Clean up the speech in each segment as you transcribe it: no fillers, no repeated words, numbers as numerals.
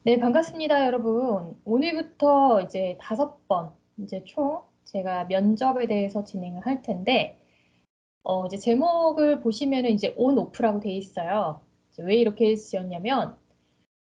네, 반갑습니다, 여러분. 오늘부터 이제 5번, 이제 총 제가 면접에 대해서 진행을 할 텐데, 이제 제목을 보시면은 이제 온, 오프라고 돼 있어요. 이제 왜 이렇게 지었냐면,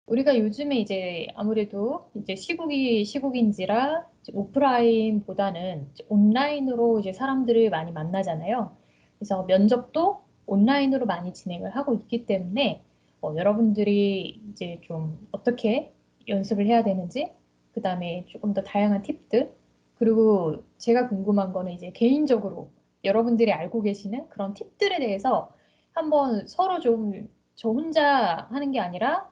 우리가 요즘에 이제 아무래도 이제 시국인지라 이제 오프라인보다는 이제 온라인으로 이제 사람들을 많이 만나잖아요. 그래서 면접도 온라인으로 많이 진행을 하고 있기 때문에 여러분들이 이제 좀 어떻게 연습을 해야 되는지, 그 다음에 조금 더 다양한 팁들, 그리고 제가 궁금한 거는 이제 개인적으로 여러분들이 알고 계시는 그런 팁들에 대해서 한번 서로 좀 저 혼자 하는 게 아니라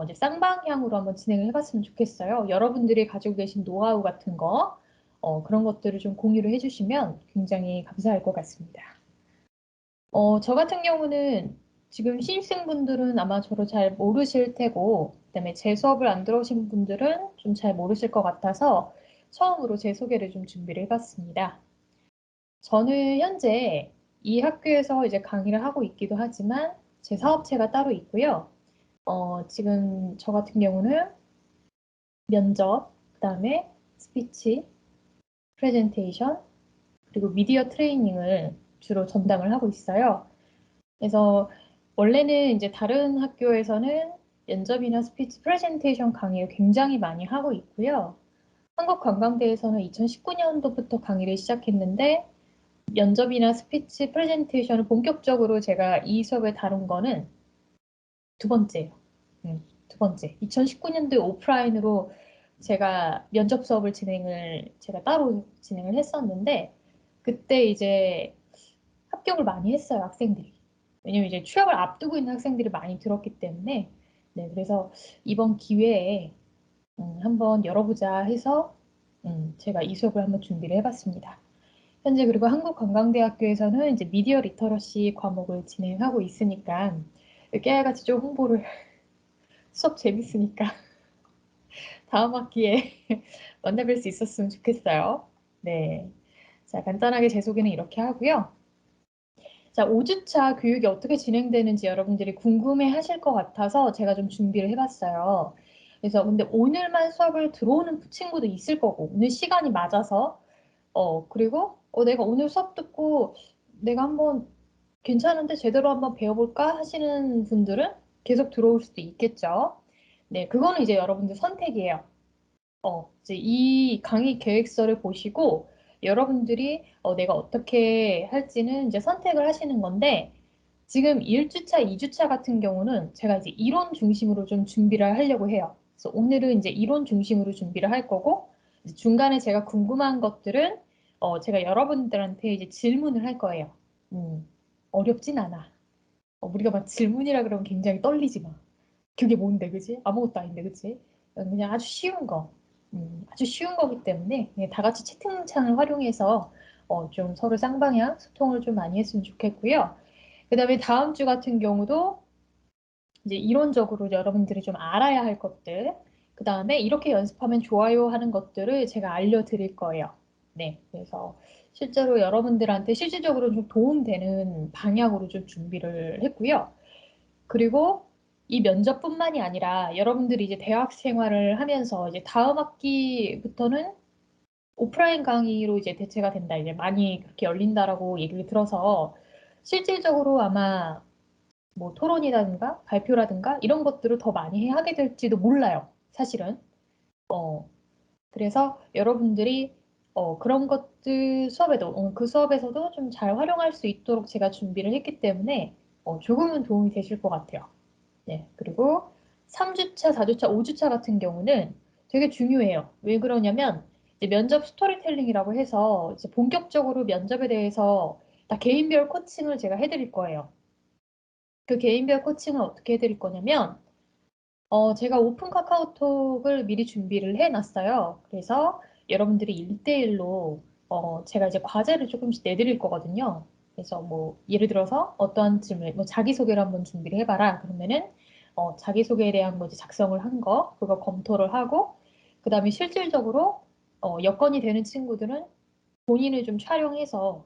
이제 쌍방향으로 한번 진행을 해봤으면 좋겠어요. 여러분들이 가지고 계신 노하우 같은 거, 그런 것들을 좀 공유를 해주시면 굉장히 감사할 것 같습니다. 저 같은 경우는 지금 신입생분들은 아마 저를 잘 모르실 테고, 그다음에 제 수업을 안 들어오신 분들은 좀 잘 모르실 것 같아서 처음으로 제 소개를 좀 준비를 해봤습니다. 저는 현재 이 학교에서 이제 강의를 하고 있기도 하지만 제 사업체가 따로 있고요. 지금 저 같은 경우는 면접, 그다음에 스피치, 프레젠테이션, 그리고 미디어 트레이닝을 주로 전담을 하고 있어요. 그래서 원래는 이제 다른 학교에서는 면접이나 스피치, 프레젠테이션 강의를 굉장히 많이 하고 있고요. 한국관광대에서는 2019년도부터 강의를 시작했는데 면접이나 스피치, 프레젠테이션을 본격적으로 제가 이 수업을 다룬 거는 두 번째예요. 두 번째. 2019년도에 오프라인으로 제가 면접 수업을 제가 따로 진행을 했었는데, 그때 이제 합격을 많이 했어요, 학생들이. 왜냐면 이제 취업을 앞두고 있는 학생들이 많이 들었기 때문에, 네, 그래서 이번 기회에 한번 열어보자 해서 제가 이 수업을 한번 준비를 해봤습니다. 현재 그리고 한국관광대학교에서는 이제 미디어 리터러시 과목을 진행하고 있으니까 깨알같이 좀 홍보를 수업 재밌으니까 다음 학기에 만나뵐 수 있었으면 좋겠어요. 네. 자, 간단하게 제 소개는 이렇게 하고요. 자, 5주차 교육이 어떻게 진행되는지 여러분들이 궁금해 하실 것 같아서 제가 좀 준비를 해봤어요. 그래서 근데 오늘만 수업을 들어오는 친구도 있을 거고, 오늘 시간이 맞아서, 그리고, 내가 오늘 수업 듣고 내가 한번 괜찮은데 제대로 한번 배워볼까 하시는 분들은 계속 들어올 수도 있겠죠. 네, 그거는 이제 여러분들 선택이에요. 이제 이 강의 계획서를 보시고 여러분들이 내가 어떻게 할지는 이제 선택을 하시는 건데 지금 1주차, 2주차 같은 경우는 제가 이제 이론 중심으로 좀 준비를 하려고 해요. 그래서 오늘은 이제 이론 중심으로 준비를 할 거고 이제 중간에 제가 궁금한 것들은 제가 여러분들한테 이제 질문을 할 거예요. 어렵진 않아. 우리가 막 질문이라 그러면 굉장히 떨리지 마. 그게 뭔데, 그지? 아무것도 아닌데, 그지? 그냥 아주 쉬운 거. 아주 쉬운 거기 때문에 그냥 다 같이 채팅창을 활용해서 좀 서로 쌍방향 소통을 좀 많이 했으면 좋겠고요. 그 다음에 다음 주 같은 경우도 이제 이론적으로 여러분들이 좀 알아야 할 것들, 그 다음에 이렇게 연습하면 좋아요 하는 것들을 제가 알려드릴 거예요. 네. 그래서 실제로 여러분들한테 실질적으로 좀 도움되는 방향으로 좀 준비를 했고요. 그리고 이 면접뿐만이 아니라 여러분들이 이제 대학 생활을 하면서 이제 다음 학기부터는 오프라인 강의로 이제 대체가 된다. 이제 많이 그렇게 열린다라고 얘기를 들어서 실질적으로 아마 뭐 토론이라든가 발표라든가 이런 것들을 더 많이 하게 될지도 몰라요. 사실은. 어, 그래서 여러분들이 그런 것들 수업에도 그 수업에서도 좀 잘 활용할 수 있도록 제가 준비를 했기 때문에 조금은 도움이 되실 것 같아요. 네. 그리고 3주차, 4주차, 5주차 같은 경우는 되게 중요해요. 왜 그러냐면 이제 면접 스토리텔링이라고 해서 이제 본격적으로 면접에 대해서 다 개인별 코칭을 제가 해드릴 거예요. 그 개인별 코칭을 어떻게 해드릴 거냐면 제가 오픈 카카오톡을 미리 준비를 해놨어요. 그래서 여러분들이 1대1로 제가 이제 과제를 조금씩 내드릴 거거든요. 그래서 뭐 예를 들어서 어떠한 질문, 뭐 자기소개를 한번 준비를 해봐라. 그러면은 자기소개에 대한 뭐 이제 작성을 한 거, 그거 검토를 하고 그다음에 실질적으로 여건이 되는 친구들은 본인을 좀 촬영해서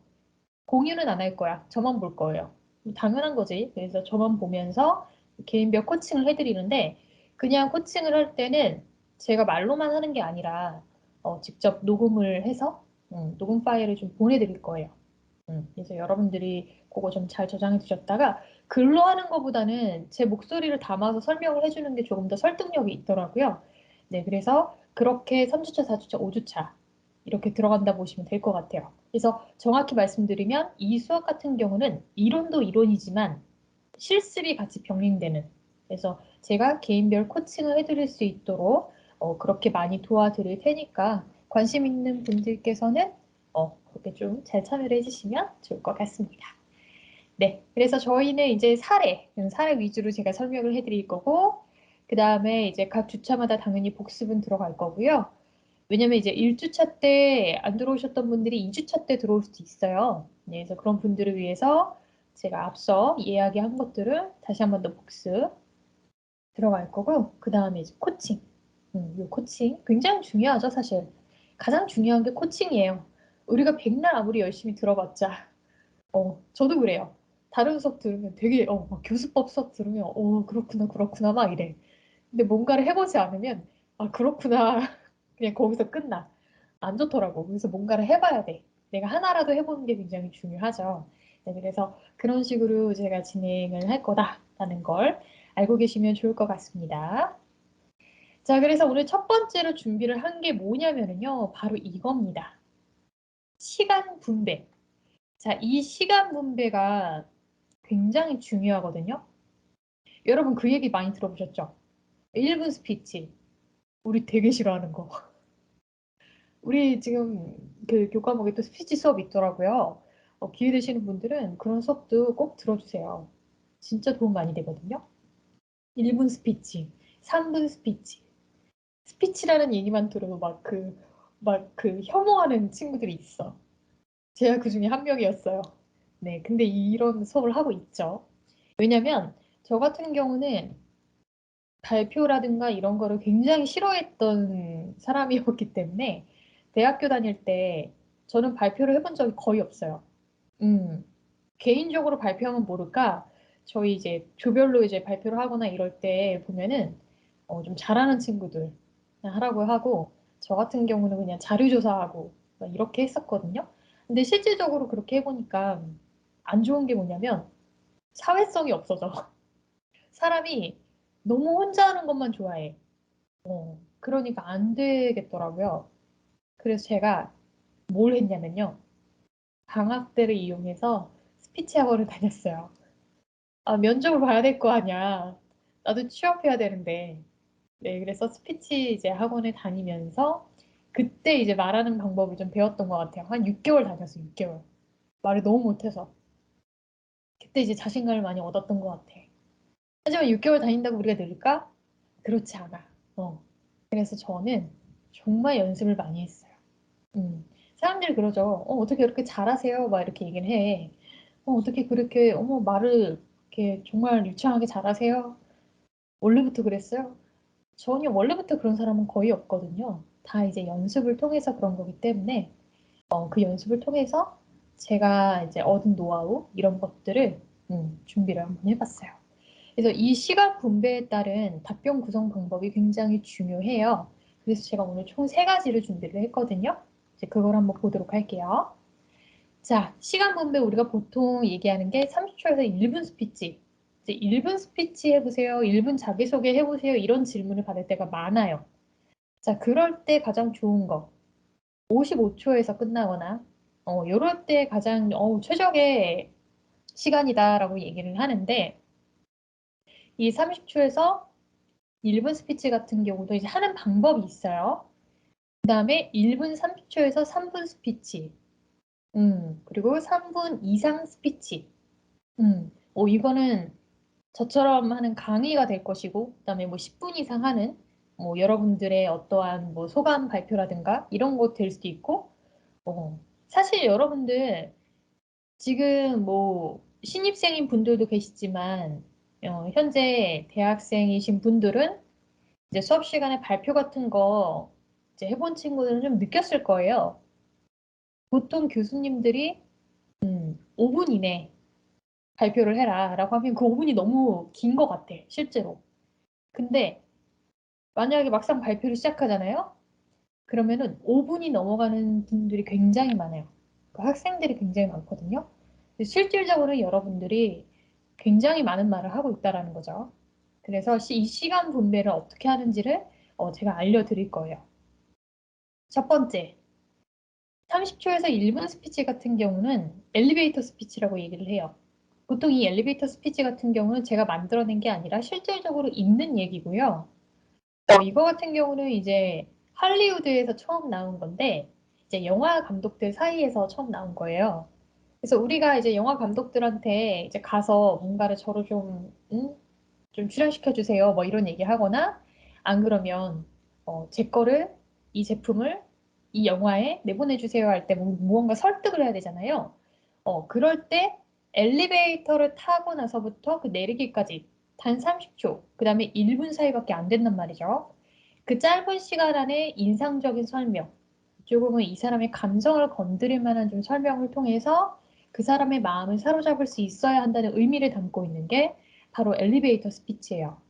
공유는 안 할 거야. 저만 볼 거예요. 당연한 거지. 그래서 저만 보면서 개인별 코칭을 해드리는데 그냥 코칭을 할 때는 제가 말로만 하는 게 아니라 직접 녹음을 해서 녹음 파일을 좀 보내드릴 거예요. 그래서 여러분들이 그거 좀 잘 저장해 두셨다가 글로 하는 것보다는 제 목소리를 담아서 설명을 해주는 게 조금 더 설득력이 있더라고요. 네, 그래서 그렇게 3주차, 4주차, 5주차 이렇게 들어간다 보시면 될 것 같아요. 그래서 정확히 말씀드리면 이 수학 같은 경우는 이론도 이론이지만 실습이 같이 병행되는, 그래서 제가 개인별 코칭을 해드릴 수 있도록 그렇게 많이 도와드릴 테니까 관심 있는 분들께서는 그렇게 좀 잘 참여를 해주시면 좋을 것 같습니다. 네, 그래서 저희는 이제 사례 위주로 제가 설명을 해드릴 거고, 그 다음에 이제 각 주차마다 당연히 복습은 들어갈 거고요. 왜냐면 이제 1주차 때 안 들어오셨던 분들이 2주차 때 들어올 수도 있어요. 네, 그래서 그런 분들을 위해서 제가 앞서 이야기한 것들을 다시 한 번 더 복습 들어갈 거고, 그 다음에 이제 코칭. 이 코칭 굉장히 중요하죠, 사실. 가장 중요한 게 코칭이에요. 우리가 백날 아무리 열심히 들어봤자, 저도 그래요. 다른 수업 들으면 되게, 막 교수법 수업 들으면, 그렇구나, 그렇구나, 막 이래. 근데 뭔가를 해보지 않으면, 아, 그렇구나. 그냥 거기서 끝나. 안 좋더라고. 그래서 뭔가를 해봐야 돼. 내가 하나라도 해보는 게 굉장히 중요하죠. 네, 그래서 그런 식으로 제가 진행을 할 거다라는 걸 알고 계시면 좋을 것 같습니다. 자, 그래서 오늘 첫 번째로 준비를 한 게 뭐냐면요. 바로 이겁니다. 시간 분배. 자, 이 시간 분배가 굉장히 중요하거든요. 여러분 그 얘기 많이 들어보셨죠? 1분 스피치. 우리 되게 싫어하는 거. 우리 지금 그 교과목에 또 스피치 수업이 있더라고요. 기회 되시는 분들은 그런 수업도 꼭 들어주세요. 진짜 도움 많이 되거든요. 1분 스피치, 3분 스피치. 스피치라는 얘기만 들어도 막 그 혐오하는 친구들이 있어. 제가 그 중에 한 명이었어요. 네, 근데 이런 수업을 하고 있죠. 왜냐면 저 같은 경우는 발표라든가 이런 거를 굉장히 싫어했던 사람이었기 때문에 대학교 다닐 때 저는 발표를 해본 적이 거의 없어요. 음, 개인적으로 발표하면 모를까? 저희 이제 조별로 이제 발표를 하거나 이럴 때 보면은 좀 잘하는 친구들 하라고 하고 저 같은 경우는 그냥 자료조사하고 막 이렇게 했었거든요. 근데 실질적으로 그렇게 해보니까 안 좋은 게 뭐냐면 사회성이 없어져. 사람이 너무 혼자 하는 것만 좋아해. 그러니까 안 되겠더라고요. 그래서 제가 뭘 했냐면요. 방학 때를 이용해서 스피치 학원을 다녔어요. 아, 면접을 봐야 될 거 아니야. 나도 취업해야 되는데. 네, 그래서 스피치 이제 학원에 다니면서 그때 이제 말하는 방법을 좀 배웠던 것 같아요. 한 6개월 다녔어요, 6개월. 말을 너무 못해서. 그때 이제 자신감을 많이 얻었던 것 같아. 하지만 6개월 다닌다고 우리가 늘까? 그렇지 않아. 그래서 저는 정말 연습을 많이 했어요. 사람들이 그러죠. 어떻게 그렇게 잘하세요? 막 이렇게 얘기를 해. 어떻게 그렇게, 말을 이렇게 정말 유창하게 잘하세요? 원래부터 그랬어요? 전혀 원래부터 그런 사람은 거의 없거든요. 다 이제 연습을 통해서 그런 거기 때문에, 그 연습을 통해서 제가 이제 얻은 노하우, 이런 것들을, 준비를 한번 해봤어요. 그래서 이 시간 분배에 따른 답변 구성 방법이 굉장히 중요해요. 그래서 제가 오늘 총 세 가지를 준비를 했거든요. 이제 그걸 한번 보도록 할게요. 자, 시간 분배 우리가 보통 얘기하는 게 30초에서 1분 스피치. 이제 1분 스피치 해보세요. 1분 자기소개 해보세요. 이런 질문을 받을 때가 많아요. 자, 그럴 때 가장 좋은 거. 55초에서 끝나거나, 이럴 때 가장, 최적의 시간이다라고 얘기를 하는데, 이 30초에서 1분 스피치 같은 경우도 이제 하는 방법이 있어요. 그 다음에 1분 30초에서 3분 스피치. 그리고 3분 이상 스피치. 이거는 저처럼 하는 강의가 될 것이고, 그다음에 뭐 10분 이상 하는 뭐 여러분들의 어떠한 뭐 소감 발표라든가 이런 거 될 수도 있고, 사실 여러분들 지금 뭐 신입생인 분들도 계시지만, 현재 대학생이신 분들은 이제 수업 시간에 발표 같은 거 이제 해본 친구들은 좀 느꼈을 거예요. 보통 교수님들이 5분 이내 발표를 해라 라고 하면 그 5분이 너무 긴 것 같아, 실제로. 근데 만약에 막상 발표를 시작하잖아요. 그러면은 5분이 넘어가는 분들이 굉장히 많아요. 그 학생들이 굉장히 많거든요. 실질적으로 여러분들이 굉장히 많은 말을 하고 있다라는 거죠. 그래서 이 시간 분배를 어떻게 하는지를 제가 알려드릴 거예요. 첫 번째, 30초에서 1분 스피치 같은 경우는 엘리베이터 스피치라고 얘기를 해요. 보통 이 엘리베이터 스피치 같은 경우는 제가 만들어낸 게 아니라 실질적으로 있는 얘기고요. 이거 같은 경우는 이제 할리우드에서 처음 나온 건데, 이제 영화 감독들 사이에서 처음 나온 거예요. 그래서 우리가 이제 영화 감독들한테 이제 가서 뭔가를 저로 좀 출연시켜 주세요. 뭐 이런 얘기 하거나, 안 그러면, 제 거를, 이 제품을 이 영화에 내보내 주세요 할 때 무언가 설득을 해야 되잖아요. 그럴 때 엘리베이터를 타고 나서부터 그 내리기까지 단 30초, 그 다음에 1분 사이밖에 안 된단 말이죠. 그 짧은 시간 안에 인상적인 설명, 조금은 이 사람의 감성을 건드릴 만한 좀 설명을 통해서 그 사람의 마음을 사로잡을 수 있어야 한다는 의미를 담고 있는 게 바로 엘리베이터 스피치예요.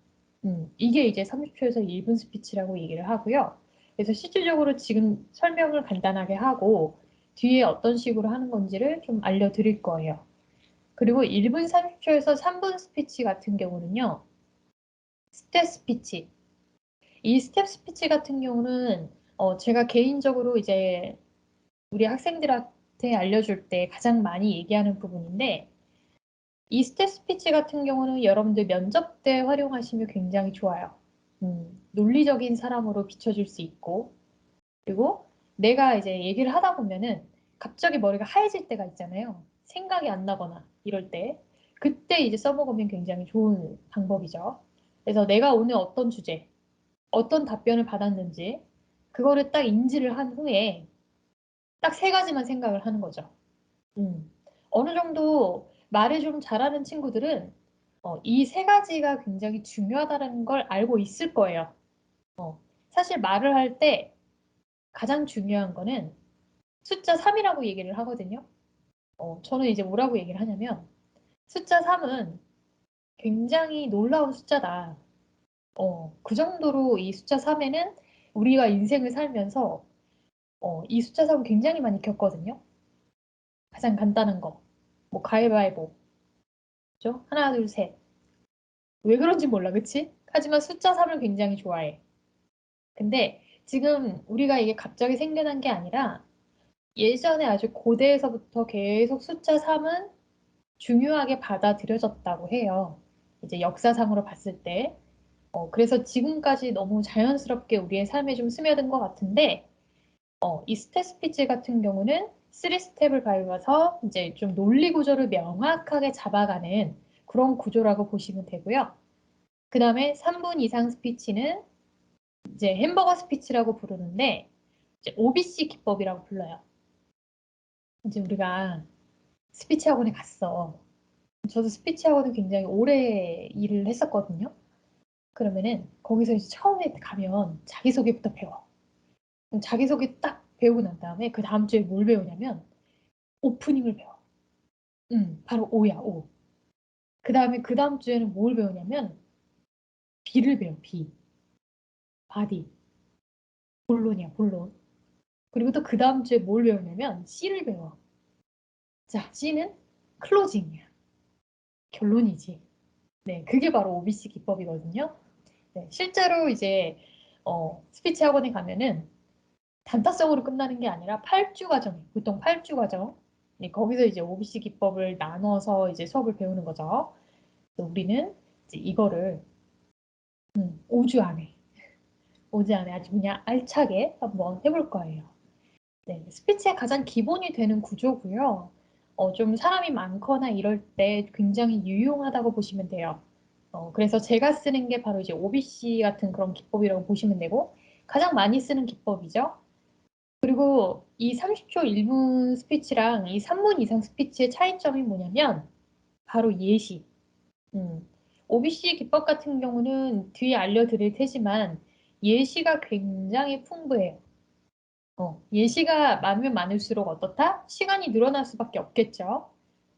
이게 이제 30초에서 1분 스피치라고 얘기를 하고요. 그래서 실질적으로 지금 설명을 간단하게 하고 뒤에 어떤 식으로 하는 건지를 좀 알려드릴 거예요. 그리고 1분 30초에서 3분 스피치 같은 경우는요. 스텝 스피치. 이 스텝 스피치 같은 경우는 제가 개인적으로 이제 우리 학생들한테 알려줄 때 가장 많이 얘기하는 부분인데 이 스텝 스피치 같은 경우는 여러분들 면접 때 활용하시면 굉장히 좋아요. 논리적인 사람으로 비춰줄 수 있고 그리고 내가 이제 얘기를 하다 보면은 갑자기 머리가 하얘질 때가 있잖아요. 생각이 안 나거나 이럴 때 그때 이제 써먹으면 굉장히 좋은 방법이죠. 그래서 내가 오늘 어떤 주제, 어떤 답변을 받았는지 그거를 딱 인지를 한 후에 딱 세 가지만 생각을 하는 거죠. 음. 어느 정도 말을 좀 잘하는 친구들은 이 세 가지가 굉장히 중요하다는 걸 알고 있을 거예요. 사실 말을 할 때 가장 중요한 거는 숫자 3이라고 얘기를 하거든요. 저는 이제 뭐라고 얘기를 하냐면 숫자 3은 굉장히 놀라운 숫자다. 그 정도로 이 숫자 3에는 우리가 인생을 살면서 이 숫자 3은 굉장히 많이 겪거든요. 가장 간단한 거. 뭐 가위바위보. 그죠? 하나, 둘, 셋. 왜 그런지 몰라, 그치? 하지만 숫자 3을 굉장히 좋아해. 근데 지금 우리가 이게 갑자기 생겨난 게 아니라 예전에 아주 고대에서부터 계속 숫자 3은 중요하게 받아들여졌다고 해요. 이제 역사상으로 봤을 때. 그래서 지금까지 너무 자연스럽게 우리의 삶에 좀 스며든 것 같은데, 이 스텝 스피치 같은 경우는 3스텝을 밟아서 이제 좀 논리 구조를 명확하게 잡아가는 그런 구조라고 보시면 되고요. 그 다음에 3분 이상 스피치는 이제 햄버거 스피치라고 부르는데, 이제 OBC 기법이라고 불러요. 이제 우리가 스피치 학원에 갔어. 저도 스피치 학원을 굉장히 오래 일을 했었거든요. 그러면은 거기서 이제 처음에 가면 자기소개부터 배워. 그럼 자기소개 딱 배우고 난 다음에 그 다음 주에 뭘 배우냐면 오프닝을 배워. 바로 오야, 오. 그 다음에 그 다음 주에는 뭘 배우냐면 B를 배워, B. 바디. 본론이야, 본론. 그리고 또 그 다음 주에 뭘 배우냐면 C를 배워. 자, C는 클로징이야. 결론이지. 네, 그게 바로 OBC 기법이거든요. 네, 실제로 이제 스피치 학원에 가면은 단타성으로 끝나는 게 아니라 8주 과정, 보통 8주 과정. 네, 거기서 이제 OBC 기법을 나눠서 이제 수업을 배우는 거죠. 그래서 우리는 이제 이거를 5주 안에, 5주 안에 아주 그냥 알차게 한번 해볼 거예요. 네, 스피치의 가장 기본이 되는 구조고요. 좀 사람이 많거나 이럴 때 굉장히 유용하다고 보시면 돼요. 그래서 제가 쓰는 게 바로 이제 OBC 같은 그런 기법이라고 보시면 되고, 가장 많이 쓰는 기법이죠. 그리고 이 30초 1분 스피치랑 이 3분 이상 스피치의 차이점이 뭐냐면, 바로 예시. OBC 기법 같은 경우는 뒤에 알려드릴 테지만, 예시가 굉장히 풍부해요. 예시가 많으면 많을수록 어떻다? 시간이 늘어날 수밖에 없겠죠.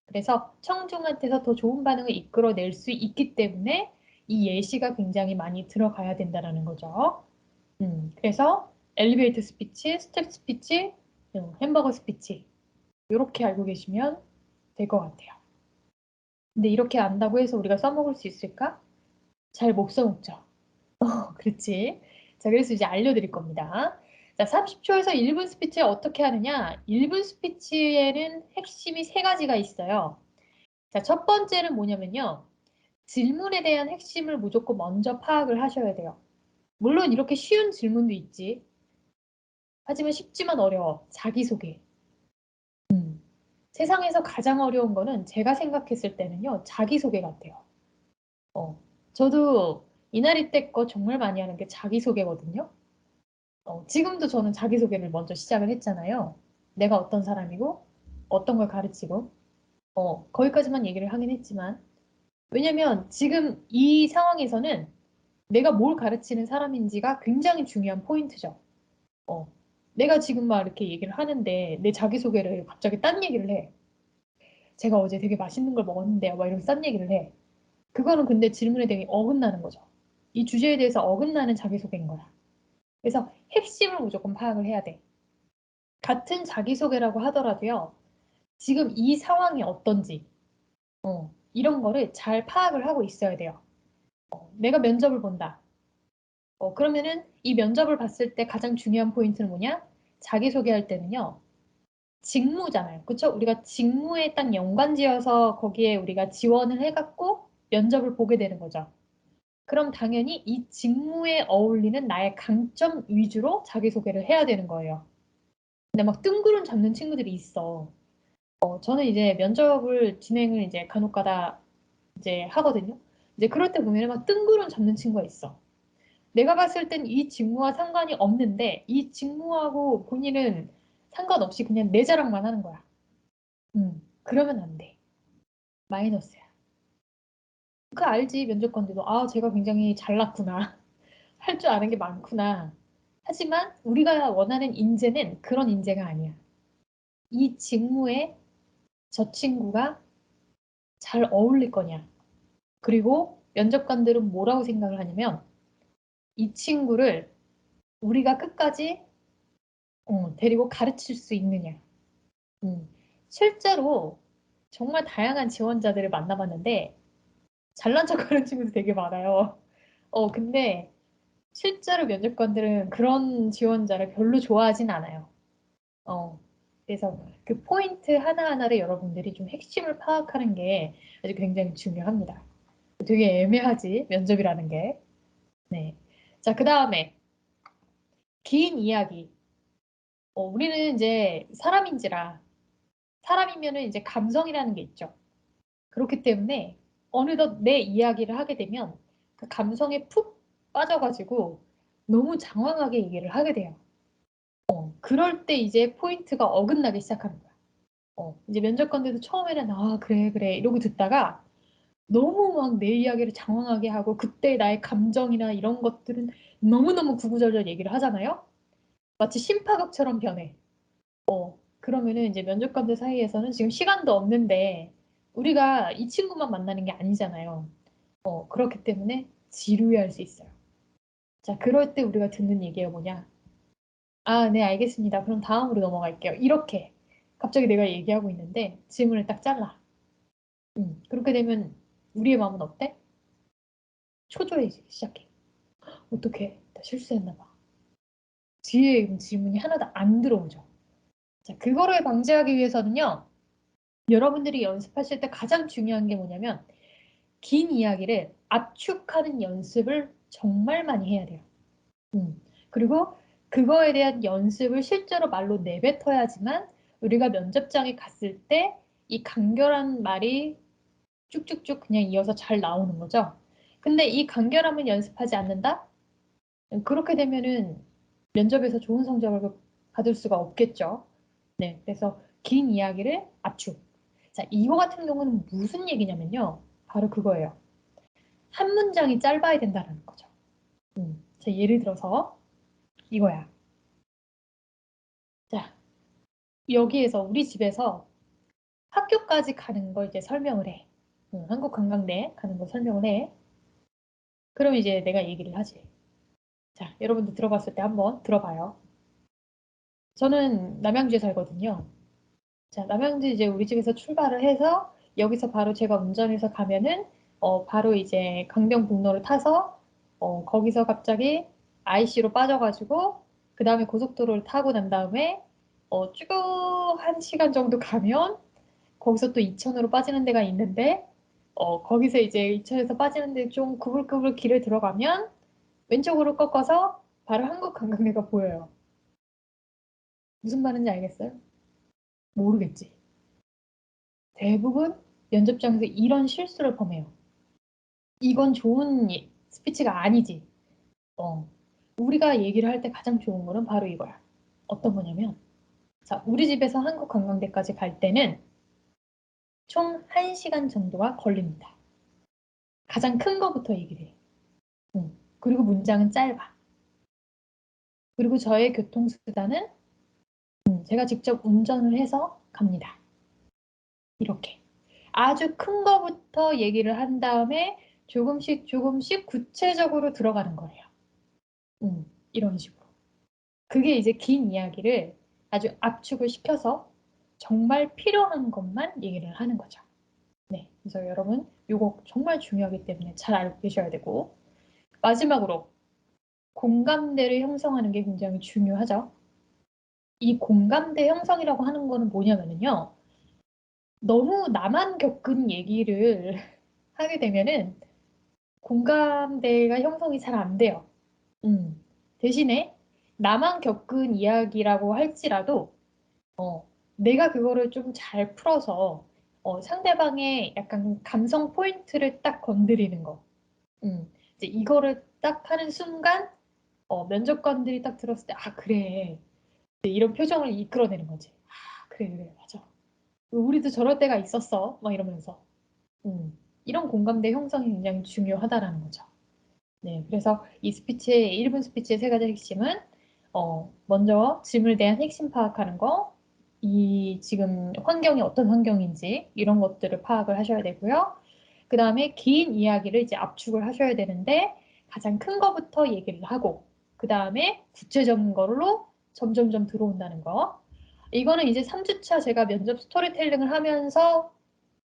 그래서 청중한테서 더 좋은 반응을 이끌어낼 수 있기 때문에 이 예시가 굉장히 많이 들어가야 된다는 거죠. 그래서 엘리베이터 스피치, 스텝 스피치, 햄버거 스피치 이렇게 알고 계시면 될 것 같아요. 근데 이렇게 안다고 해서 우리가 써먹을 수 있을까? 잘 못 써먹죠. 그렇지. 자, 그래서 이제 알려드릴 겁니다. 자, 30초에서 1분 스피치 어떻게 하느냐? 1분 스피치에는 핵심이 세 가지가 있어요. 자, 첫 번째는 뭐냐면요. 질문에 대한 핵심을 무조건 먼저 파악을 하셔야 돼요. 물론 이렇게 쉬운 질문도 있지. 하지만 쉽지만 어려워. 자기소개. 세상에서 가장 어려운 거는 제가 생각했을 때는요. 자기소개 같아요. 저도 이날이 때 거 정말 많이 하는 게 자기소개거든요. 지금도 저는 자기소개를 먼저 시작을 했잖아요. 내가 어떤 사람이고, 어떤 걸 가르치고, 거기까지만 얘기를 하긴 했지만, 왜냐면 지금 이 상황에서는 내가 뭘 가르치는 사람인지가 굉장히 중요한 포인트죠. 어, 내가 지금 막 이렇게 얘기를 하는데 내 자기소개를 갑자기 딴 얘기를 해. 제가 어제 되게 맛있는 걸 먹었는데요. 막 이러면서 딴 얘기를 해. 그거는 근데 질문에 되게 어긋나는 거죠. 이 주제에 대해서 어긋나는 자기소개인 거야. 그래서 핵심을 무조건 파악을 해야 돼. 같은 자기소개라고 하더라도요. 지금 이 상황이 어떤지 이런 거를 잘 파악을 하고 있어야 돼요. 내가 면접을 본다. 그러면은 이 면접을 봤을 때 가장 중요한 포인트는 뭐냐? 자기소개할 때는요. 직무잖아요. 그쵸? 우리가 직무에 딱 연관지어서 거기에 우리가 지원을 해갖고 면접을 보게 되는 거죠. 그럼 당연히 이 직무에 어울리는 나의 강점 위주로 자기소개를 해야 되는 거예요. 근데 막 뜬구름 잡는 친구들이 있어. 저는 이제 면접을 진행을 이제 간혹가다 이제 하거든요. 이제 그럴 때 보면 막 뜬구름 잡는 친구가 있어. 내가 봤을 땐 이 직무와 상관이 없는데 이 직무하고 본인은 상관없이 그냥 내 자랑만 하는 거야. 그러면 안 돼. 마이너스야. 그 알지 면접관들도 아 제가 굉장히 잘났구나. 할 줄 아는 게 많구나. 하지만 우리가 원하는 인재는 그런 인재가 아니야. 이 직무에 저 친구가 잘 어울릴 거냐. 그리고 면접관들은 뭐라고 생각을 하냐면 이 친구를 우리가 끝까지 데리고 가르칠 수 있느냐. 음, 실제로 정말 다양한 지원자들을 만나봤는데 잘난 척하는 친구도 되게 많아요. 근데 실제로 면접관들은 그런 지원자를 별로 좋아하진 않아요. 어, 그래서 그 포인트 하나하나를 여러분들이 좀 핵심을 파악하는 게 아주 굉장히 중요합니다. 되게 애매하지, 면접이라는 게. 네. 자, 그 다음에 긴 이야기. 우리는 이제 사람인지라 사람이면은 이제 감성이라는 게 있죠. 그렇기 때문에 어느덧 내 이야기를 하게 되면 그 감성에 푹 빠져가지고 너무 장황하게 얘기를 하게 돼요. 그럴 때 이제 포인트가 어긋나기 시작하는 거야. 이제 면접관들도 처음에는 아 그래 그래 이러고 듣다가 너무 막 내 이야기를 장황하게 하고 그때 나의 감정이나 이런 것들은 너무너무 구구절절 얘기를 하잖아요. 마치 심파극처럼 변해. 그러면은 이제 면접관들 사이에서는 지금 시간도 없는데 우리가 이 친구만 만나는 게 아니잖아요. 그렇기 때문에 지루해할 수 있어요. 자, 그럴 때 우리가 듣는 얘기가 뭐냐? 아, 네, 알겠습니다. 그럼 다음으로 넘어갈게요. 이렇게 갑자기 내가 얘기하고 있는데 질문을 딱 잘라. 그렇게 되면 우리의 마음은 어때? 초조해지기 시작해. 어떡해? 나 실수했나 봐. 뒤에 질문이 하나도 안 들어오죠. 자, 그거를 방지하기 위해서는요. 여러분들이 연습하실 때 가장 중요한 게 뭐냐면 긴 이야기를 압축하는 연습을 정말 많이 해야 돼요. 그리고 그거에 대한 연습을 실제로 말로 내뱉어야지만 우리가 면접장에 갔을 때 이 간결한 말이 쭉쭉쭉 그냥 이어서 잘 나오는 거죠. 근데 이 간결함을 연습하지 않는다? 그렇게 되면은 면접에서 좋은 성적을 받을 수가 없겠죠. 네, 그래서 긴 이야기를 압축. 자, 이거 같은 경우는 무슨 얘기냐면요. 바로 그거예요. 한 문장이 짧아야 된다는 거죠. 자, 예를 들어서 이거야. 자, 여기에서 우리 집에서 학교까지 가는 걸 이제 설명을 해. 한국관광대 가는 거 설명을 해. 그럼 이제 내가 얘기를 하지. 자, 여러분들 들어봤을 때 한번 들어봐요. 저는 남양주에 살거든요. 자, 남양주 이제 우리 집에서 출발을 해서 여기서 바로 제가 운전해서 가면은 바로 이제 강변북로를 타서 거기서 갑자기 IC로 빠져가지고 그 다음에 고속도로를 타고 난 다음에 쭉 1시간 정도 가면 거기서 또 이천으로 빠지는 데가 있는데 거기서 이제 이천에서 빠지는 데 좀 구불구불 길을 들어가면 왼쪽으로 꺾어서 바로 한국관광대가 보여요. 무슨 말인지 알겠어요? 모르겠지. 대부분 면접장에서 이런 실수를 범해요. 이건 좋은 스피치가 아니지. 우리가 얘기를 할 때 가장 좋은 거는 바로 이거야. 어떤 거냐면, 자, 우리 집에서 한국관광대까지 갈 때는 총 1시간 정도가 걸립니다. 가장 큰 거부터 얘기를 해. 그리고 문장은 짧아. 그리고 저의 교통수단은 제가 직접 운전을 해서 갑니다. 이렇게. 아주 큰 거부터 얘기를 한 다음에 조금씩 조금씩 구체적으로 들어가는 거예요. 이런 식으로. 그게 이제 긴 이야기를 아주 압축을 시켜서 정말 필요한 것만 얘기를 하는 거죠. 네. 그래서 여러분, 이거 정말 중요하기 때문에 잘 알고 계셔야 되고, 마지막으로 공감대를 형성하는 게 굉장히 중요하죠. 이 공감대 형성이라고 하는 거는 뭐냐면요. 너무 나만 겪은 얘기를 하게 되면은 공감대가 형성이 잘 안 돼요. 대신에 나만 겪은 이야기라고 할지라도 내가 그거를 좀 잘 풀어서 상대방의 약간 감성 포인트를 딱 건드리는 거. 이제 이거를 딱 하는 순간 면접관들이 딱 들었을 때 아 그래 이런 표정을 이끌어내는 거지. 아 그래 그래 맞아. 우리도 저럴 때가 있었어. 막 이러면서. 이런 공감대 형성이 굉장히 중요하다라는 거죠. 네, 그래서 이 스피치의 1분 스피치의 세 가지 핵심은 먼저 질문에 대한 핵심 파악하는 거, 이 지금 환경이 어떤 환경인지 이런 것들을 파악을 하셔야 되고요. 그 다음에 긴 이야기를 이제 압축을 하셔야 되는데 가장 큰 거부터 얘기를 하고 그 다음에 구체적인 걸로 점점점 들어온다는 거. 이거는 이제 3주차 제가 면접 스토리텔링을 하면서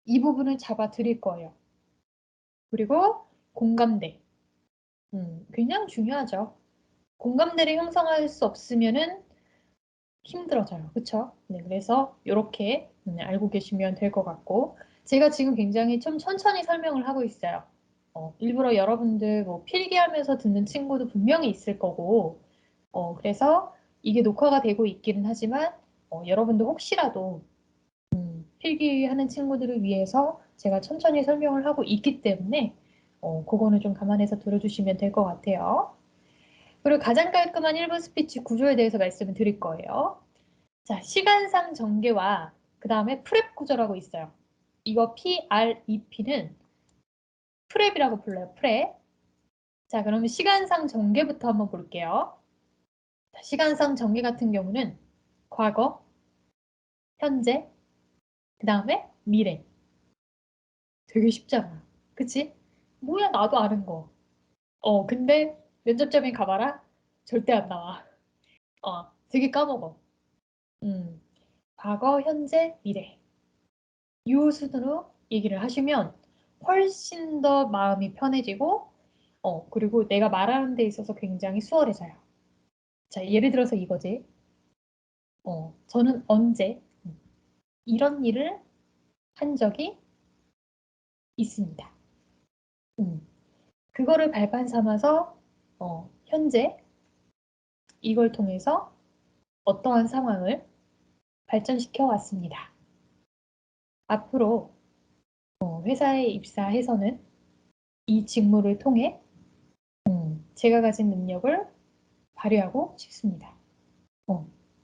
이 부분을 잡아 드릴 거예요. 그리고 공감대. 굉장히 중요하죠. 공감대를 형성할 수 없으면은 힘들어져요. 그쵸? 네, 그래서 이렇게 알고 계시면 될 것 같고 제가 지금 굉장히 좀 천천히 설명을 하고 있어요. 일부러 여러분들 뭐 필기하면서 듣는 친구도 분명히 있을 거고 그래서 이게 녹화가 되고 있기는 하지만 여러분들 혹시라도 필기하는 친구들을 위해서 제가 천천히 설명을 하고 있기 때문에 그거는 좀 감안해서 들어주시면 될 것 같아요. 그리고 가장 깔끔한 1분 스피치 구조에 대해서 말씀을 드릴 거예요. 자, 시간상 전개와 그 다음에 프랩 구조라고 있어요. 이거 PREP는 프랩이라고 불러요. 프랩. 자, 그러면 시간상 전개부터 한번 볼게요. 자, 시간상 전개 같은 경우는 과거, 현재, 그 다음에 미래. 되게 쉽잖아. 그치? 뭐야, 나도 아는 거. 근데 면접점에 가봐라? 절대 안 나와. 되게 까먹어. 음, 과거, 현재, 미래. 이 순으로 얘기를 하시면 훨씬 더 마음이 편해지고, 그리고 내가 말하는 데 있어서 굉장히 수월해져요. 자, 예를 들어서 이거지. 저는 언제 이런 일을 한 적이 있습니다. 그거를 발판 삼아서, 현재 이걸 통해서 어떠한 상황을 발전시켜 왔습니다. 앞으로 회사에 입사해서는 이 직무를 통해 제가 가진 능력을 발휘하고 싶습니다.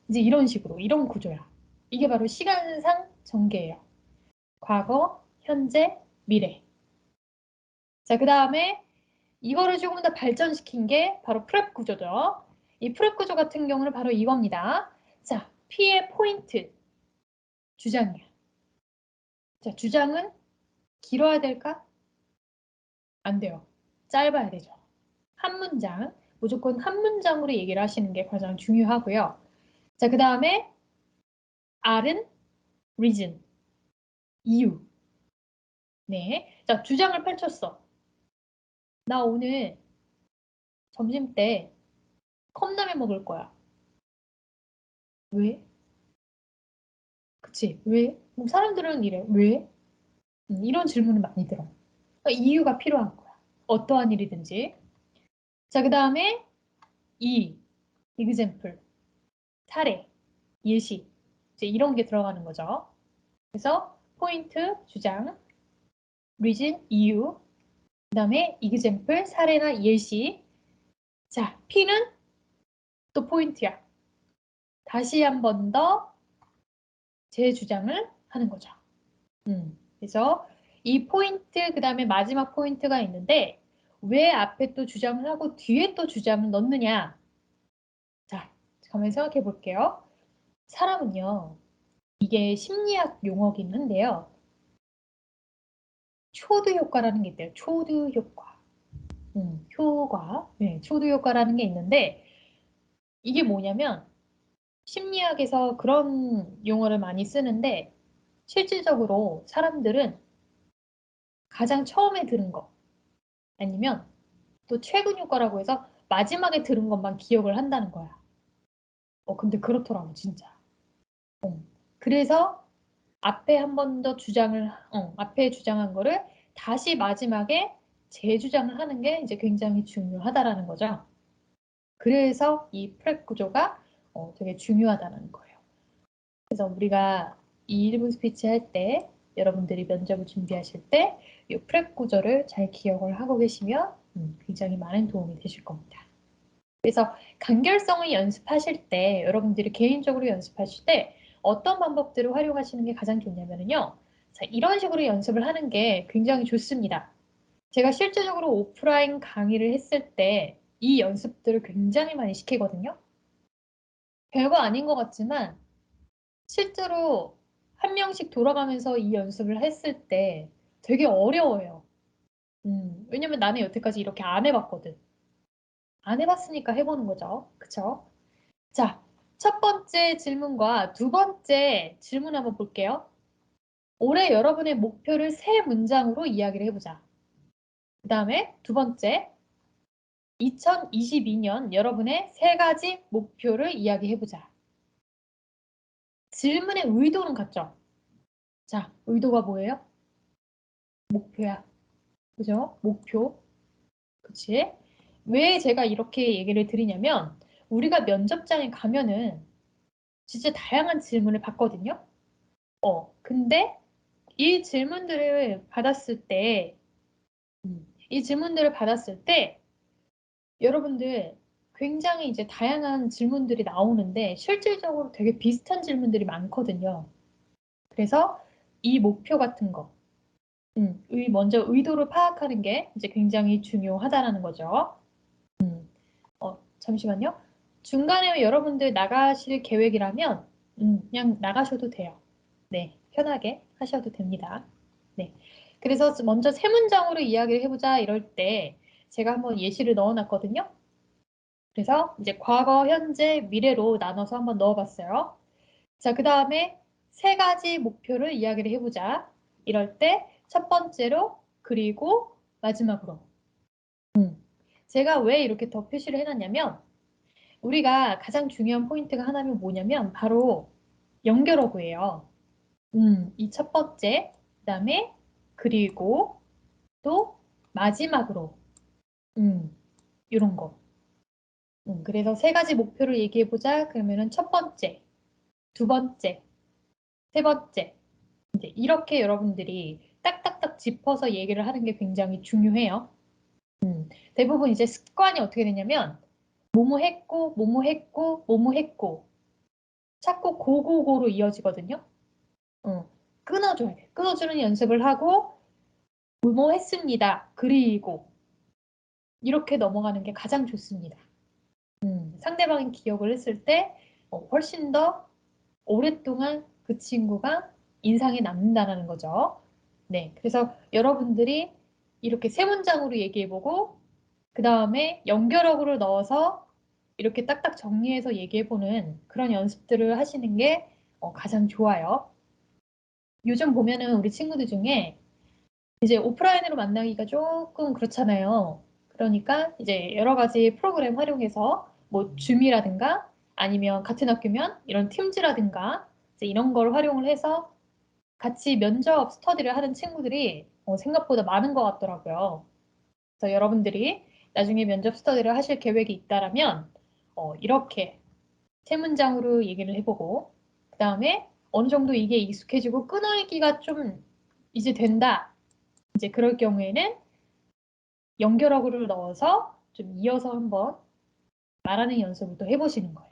이제 이런 식으로, 이런 구조야. 이게 바로 시간상 전개예요. 과거, 현재, 미래. 자, 그 다음에 이거를 조금 더 발전시킨 게 바로 프랩 구조죠. 이 프랩 구조 같은 경우는 바로 이겁니다. 자, P의 포인트, 주장이야. 자, 주장은 길어야 될까? 안 돼요. 짧아야 되죠. 한 문장, 무조건 한 문장으로 얘기를 하시는 게 가장 중요하고요. 자, 그 다음에 R은 reason, 이유. 네, 자, 주장을 펼쳤어. 나 오늘 점심 때 컵라면 먹을 거야. 왜? 그치? 왜? 뭐 사람들은 이래. 왜? 이런 질문을 많이 들어. 그러니까 이유가 필요한 거야. 어떠한 일이든지. 자, 그 다음에 example, 사례, 예시. 이제 이런 게 들어가는 거죠. 그래서 포인트, 주장, reason, 이유, 그 다음에 example, 사례나 예시. 자, P는 또 포인트야. 다시 한 번 더 제 주장을 하는 거죠. 그래서 이 포인트, 그 다음에 마지막 포인트가 있는데 왜 앞에 또 주장을 하고 뒤에 또 주장을 넣느냐. 자, 한번 생각해 볼게요. 사람은요, 이게 심리학 용어긴 한데요. 초두 효과라는 게 있대요. 초두 효과. 효과. 네, 초두 효과라는 게 있는데 이게 뭐냐면 심리학에서 그런 용어를 많이 쓰는데 실질적으로 사람들은 가장 처음에 들은 거 아니면 또 최근 효과라고 해서 마지막에 들은 것만 기억을 한다는 거야. 근데 그렇더라고, 진짜. 그래서 앞에 한 번 더 앞에 주장한 거를 다시 마지막에 재주장을 하는 게 이제 굉장히 중요하다라는 거죠. 그래서 이 프렙 구조가 되게 중요하다는 거예요. 그래서 우리가 이 1분 스피치 할 때 여러분들이 면접을 준비하실 때 이 프렙 구조를 잘 기억을 하고 계시면 굉장히 많은 도움이 되실 겁니다. 그래서 간결성을 연습하실 때 여러분들이 개인적으로 연습하실 때 어떤 방법들을 활용하시는 게 가장 좋냐면요. 자, 이런 식으로 연습을 하는 게 굉장히 좋습니다. 제가 실제적으로 오프라인 강의를 했을 때 이 연습들을 굉장히 많이 시키거든요. 별거 아닌 것 같지만 실제로 한 명씩 돌아가면서 이 연습을 했을 때 되게 어려워요. 왜냐면 나는 여태까지 이렇게 안 해봤거든. 안 해봤으니까 해보는 거죠. 그쵸? 자, 첫 번째 질문과 두 번째 질문 한번 볼게요. 올해 여러분의 목표를 세 문장으로 이야기를 해보자. 그 다음에 두 번째, 2022년 여러분의 세 가지 목표를 이야기해보자. 질문의 의도는 같죠? 자, 의도가 뭐예요? 목표야. 그죠? 목표. 그치? 왜 제가 이렇게 얘기를 드리냐면, 우리가 면접장에 가면은 진짜 다양한 질문을 받거든요? 근데 이 질문들을 받았을 때, 이 질문들을 받았을 때, 여러분들 굉장히 이제 다양한 질문들이 나오는데, 실질적으로 되게 비슷한 질문들이 많거든요. 그래서 이 목표 같은 거, 먼저 의도를 파악하는 게 이제 굉장히 중요하다라는 거죠. 잠시만요. 중간에 여러분들 나가실 계획이라면, 그냥 나가셔도 돼요. 네, 편하게 하셔도 됩니다. 네. 그래서 먼저 세 문장으로 이야기를 해보자 이럴 때 제가 한번 예시를 넣어놨거든요. 그래서 이제 과거, 현재, 미래로 나눠서 한번 넣어봤어요. 자, 그 다음에 세 가지 목표를 이야기를 해보자. 이럴 때 첫 번째로, 그리고 마지막으로. 제가 왜 이렇게 더 표시를 해놨냐면 우리가 가장 중요한 포인트가 하나는 뭐냐면 바로 연결어구예요. 이 첫 번째, 그 다음에 그리고 또 마지막으로 이런 거. 그래서 세 가지 목표를 얘기해보자. 그러면은 첫 번째, 두 번째, 세 번째. 이제 이렇게 여러분들이 딱딱딱 짚어서 얘기를 하는 게 굉장히 중요해요. 대부분 이제 습관이 어떻게 되냐면 뭐뭐 했고, 뭐뭐 했고, 뭐뭐 했고 자꾸 고고고로 이어지거든요. 끊어줘야 돼. 끊어주는 연습을 하고 뭐뭐 했습니다. 그리고 이렇게 넘어가는 게 가장 좋습니다. 상대방이 기억을 했을 때 훨씬 더 오랫동안 그 친구가 인상에 남는다는 거죠. 네, 그래서 여러분들이 이렇게 세 문장으로 얘기해보고 그 다음에 연결어구를 넣어서 이렇게 딱딱 정리해서 얘기해보는 그런 연습들을 하시는 게 가장 좋아요. 요즘 보면은 우리 친구들 중에 이제 오프라인으로 만나기가 조금 그렇잖아요. 그러니까 이제 여러 가지 프로그램 활용해서 뭐 줌이라든가 아니면 같은 학교면 이런 팀즈라든가 이제 이런 걸 활용을 해서 같이 면접 스터디를 하는 친구들이 생각보다 많은 것 같더라고요. 그래서 여러분들이 나중에 면접 스터디를 하실 계획이 있다라면 이렇게 세 문장으로 얘기를 해보고 그 다음에 어느 정도 이게 익숙해지고 끊어읽기가 좀 이제 된다. 이제 그럴 경우에는 연결어구를 넣어서 좀 이어서 한번 말하는 연습을 또 해보시는 거예요.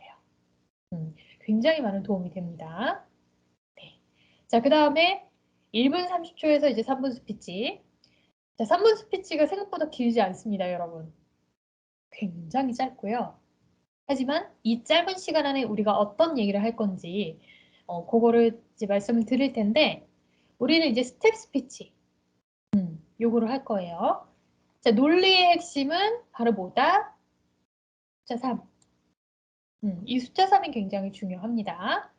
굉장히 많은 도움이 됩니다. 네. 자, 그 다음에 1분 30초에서 이제 3분 스피치. 자, 3분 스피치가 생각보다 길지 않습니다, 여러분. 굉장히 짧고요. 하지만 이 짧은 시간 안에 우리가 어떤 얘기를 할 건지 그거를 이제 말씀을 드릴 텐데 우리는 이제 스텝 스피치 요거를 할 거예요. 자, 논리의 핵심은 바로 뭐다? 숫자 3. 이 숫자 3이 굉장히 중요합니다.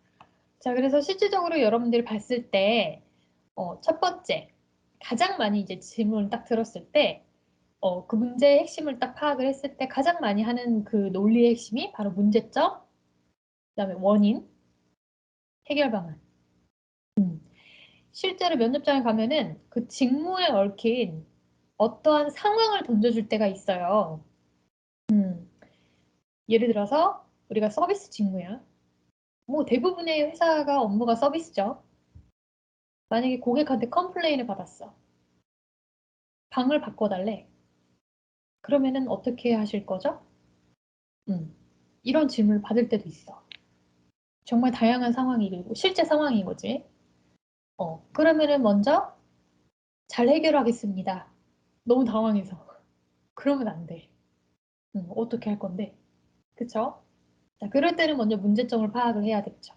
자, 그래서 실질적으로 여러분들이 봤을 때 첫 번째 가장 많이 이제 질문을 딱 들었을 때 그 문제의 핵심을 딱 파악을 했을 때 가장 많이 하는 그 논리의 핵심이 바로 문제점, 그다음에 원인, 해결 방안. 실제로 면접장에 가면은 그 직무에 얽힌 어떠한 상황을 던져줄 때가 있어요. 예를 들어서 우리가 서비스 직무야. 뭐 대부분의 회사가 업무가 서비스죠. 만약에 고객한테 컴플레인을 받았어. 방을 바꿔달래. 그러면은 어떻게 하실 거죠? 이런 질문을 받을 때도 있어. 정말 다양한 상황이고 실제 상황인 거지. 그러면은 먼저 잘 해결하겠습니다. 너무 당황해서. 그러면 안 돼. 어떻게 할 건데? 그쵸? 자, 그럴 때는 먼저 문제점을 파악을 해야 되겠죠.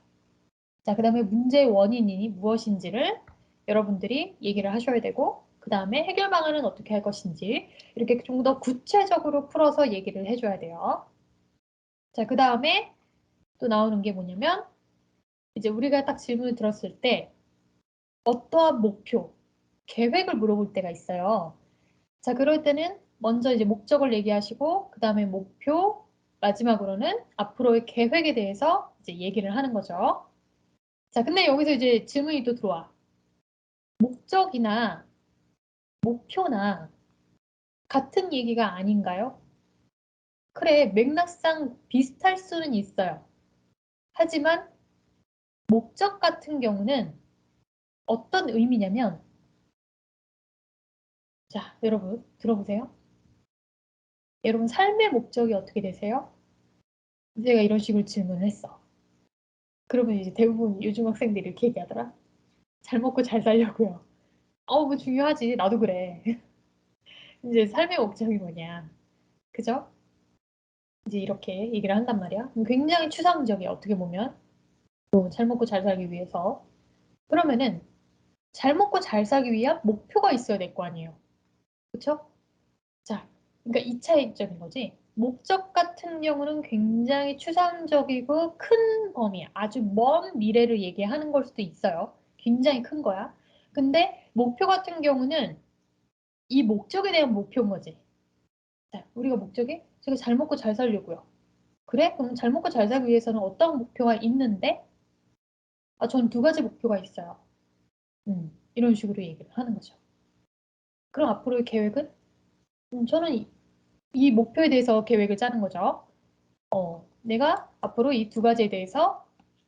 자, 그 다음에 문제의 원인이 무엇인지를 여러분들이 얘기를 하셔야 되고, 그 다음에 해결 방안은 어떻게 할 것인지, 이렇게 좀 더 구체적으로 풀어서 얘기를 해줘야 돼요. 자, 그 다음에 또 나오는 게 뭐냐면, 이제 우리가 딱 질문을 들었을 때, 어떠한 목표, 계획을 물어볼 때가 있어요. 자, 그럴 때는 먼저 이제 목적을 얘기하시고, 그 다음에 목표, 마지막으로는 앞으로의 계획에 대해서 이제 얘기를 하는 거죠. 자, 근데 여기서 이제 질문이 또 들어와. 목적이나 목표나 같은 얘기가 아닌가요? 그래, 맥락상 비슷할 수는 있어요. 하지만 목적 같은 경우는 어떤 의미냐면, 자, 여러분 들어보세요. 여러분 삶의 목적이 어떻게 되세요? 제가 이런 식으로 질문을 했어. 그러면 이제 대부분 요즘 학생들이 이렇게 얘기하더라. 잘 먹고 잘 살려고요. 뭐 중요하지. 나도 그래. 이제 삶의 목적이 뭐냐. 그죠? 이제 이렇게 얘기를 한단 말이야. 굉장히 추상적이야, 어떻게 보면. 잘 먹고 잘 살기 위해서. 그러면은 잘 먹고 잘 살기 위한 목표가 있어야 될 거 아니에요. 그쵸? 자, 그러니까 이 차이점인 거지. 목적 같은 경우는 굉장히 추상적이고 큰 범위, 아주 먼 미래를 얘기하는 걸 수도 있어요. 굉장히 큰 거야. 근데 목표 같은 경우는 이 목적에 대한 목표인 거지. 자, 우리가 목적이 제가 잘 먹고 잘 살려고요. 그래? 그럼 잘 먹고 잘 살기 위해서는 어떤 목표가 있는데? 전 두 가지 목표가 있어요. 이런 식으로 얘기를 하는 거죠. 그럼 앞으로의 계획은? 저는 이 목표에 대해서 계획을 짜는 거죠. 내가 앞으로 이 두 가지에 대해서